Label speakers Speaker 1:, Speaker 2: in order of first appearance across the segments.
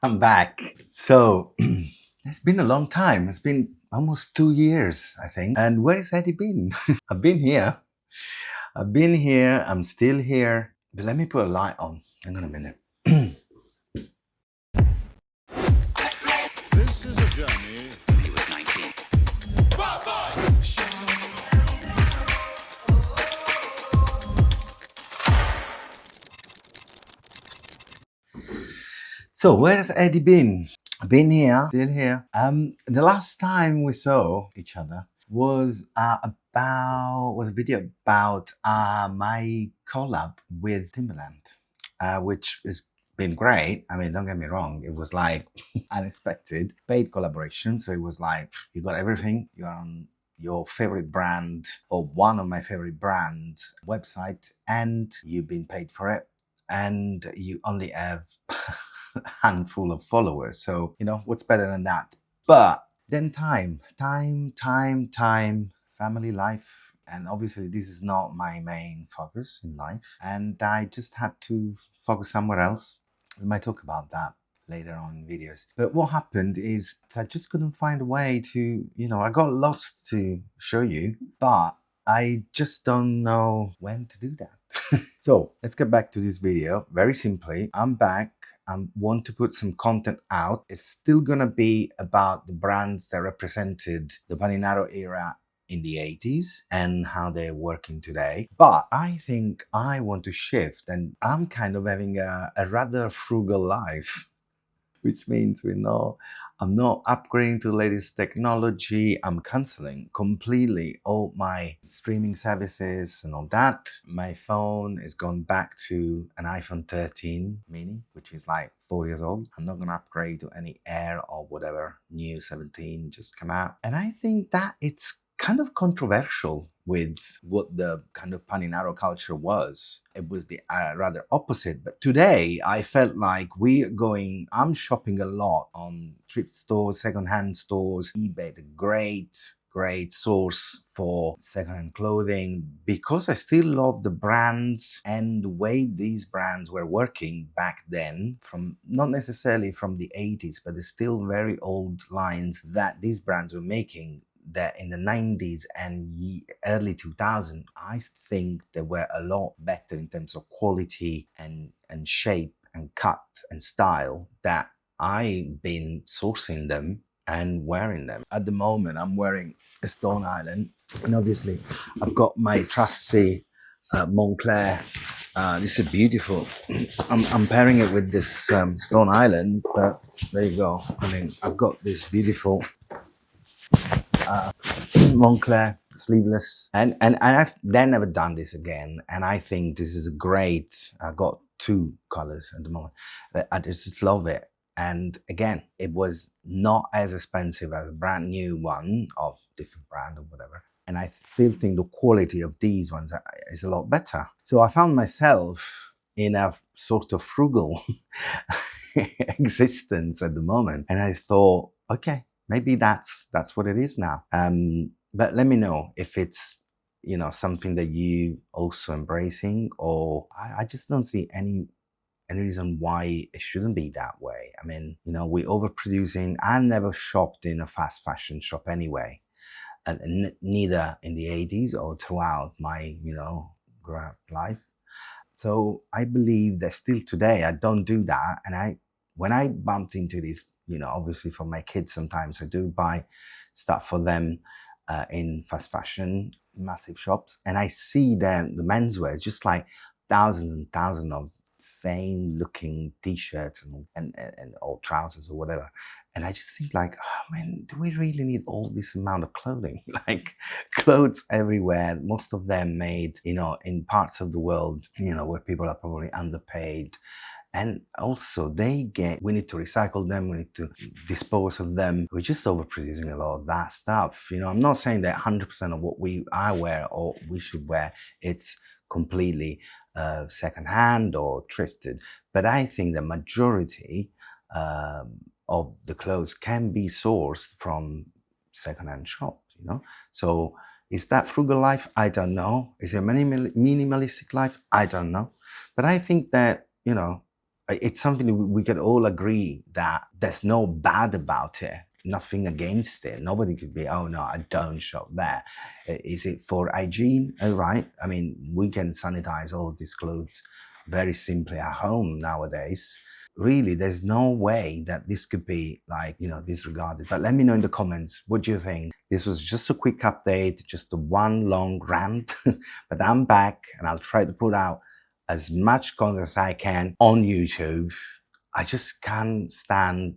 Speaker 1: I'm back. So it's been a long time. It's been almost 2 years, I think. And where has Eddie been? I've been here. I've been here. I'm still here. But let me put a light on. Hang on a minute.
Speaker 2: This is a journey. When he was 19.
Speaker 1: So where has Eddie been? I've been here, still here. The last time we saw each other was was a video about my collab with Timberland, which has been great. I mean, don't get me wrong, it was like unexpected paid collaboration. So it was like you got everything. You're on your favorite brand or one of my favorite brands website, and you've been paid for it, and you only have a handful of followers. So, what's better than that? But then time, family life. And obviously, this is not my main focus in life. And I just had to focus somewhere else. We might talk about that later on in videos. But what happened is I just couldn't find a way to, I got lost to show you, but I just don't know when to do that. So let's get back to this video. Very simply, I'm back. I want to put some content out. It's still gonna be about the brands that represented the Paninaro era in the 80s and how they're working today. But I think I want to shift, and I'm kind of having a rather frugal life, which means I'm not upgrading to the latest technology. I'm canceling completely all my streaming services and all that. My phone is going back to an iPhone 13 mini, which is like 4 years old. I'm not going to upgrade to any Air or whatever new 17 just come out. And I think that it's kind of controversial with what the kind of Paninaro culture was. It was the rather opposite. But today I felt like I'm shopping a lot on thrift stores, secondhand stores, eBay, the great source for secondhand clothing, because I still love the brands and the way these brands were working back then, from not necessarily from the 80s, but there's still very old lines that these brands were making, that in the 90s and early 2000s, I think they were a lot better in terms of quality and shape and cut and style, that I've been sourcing them and wearing them. At the moment, I'm wearing a Stone Island, and obviously I've got my trusty Montclair. This is beautiful. I'm pairing it with this Stone Island, but there you go. I mean, I've got this beautiful Montclair sleeveless, and I've then never done this again, and I think this is a great. I got two colors at the moment. I just love it. And again, it was not as expensive as a brand new one of different brand or whatever, and I still think the quality of these ones is a lot better. So I found myself in a sort of frugal existence at the moment, and I thought, okay, maybe that's what it is now. But let me know if it's something that you also embracing, or I just don't see any reason why it shouldn't be that way. I mean, we're overproducing. I never shopped in a fast fashion shop anyway, and neither in the 80s or throughout my growing up life. So I believe that still today I don't do that. And when I bumped into this, obviously for my kids, sometimes I do buy stuff for them in fast fashion, massive shops, and I see them, the menswear, just like thousands and thousands of same looking t-shirts and or trousers or whatever. And I just think like, oh man, do we really need all this amount of clothing? Like clothes everywhere, most of them made, in parts of the world, where people are probably underpaid. And also we need to recycle them, we need to dispose of them. We're just overproducing a lot of that stuff. I'm not saying that 100% of what I wear or we should wear, it's completely secondhand or thrifted. But I think the majority of the clothes can be sourced from secondhand shops, So is that frugal life? I don't know. Is it a minimalistic life? I don't know. But I think that, It's something we could all agree that there's no bad about it, nothing against it. Nobody could be, oh no, I don't shop there. Is it for hygiene? Oh, right. I mean, we can sanitize all these clothes very simply at home nowadays. Really, there's no way that this could be like, disregarded. But let me know in the comments, what do you think? This was just a quick update, just a one long rant, but I'm back and I'll try to put out as much content as I can on YouTube. I just can't stand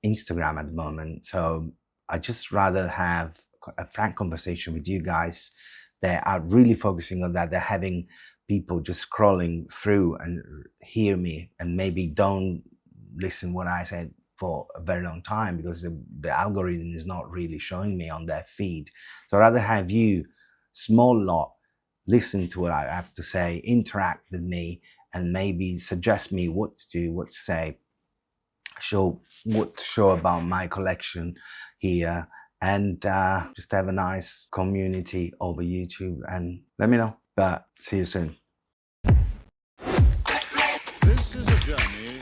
Speaker 1: Instagram at the moment. So I just rather have a frank conversation with you guys that are really focusing on that. They're having people just scrolling through and hear me and maybe don't listen what I said for a very long time because the algorithm is not really showing me on their feed. So I'd rather have you, small lot, listen to what I have to say, interact with me, and maybe suggest me what to do, what to say, what to show about my collection here, and just have a nice community over YouTube, and let me know. But see you soon.
Speaker 2: This is a journey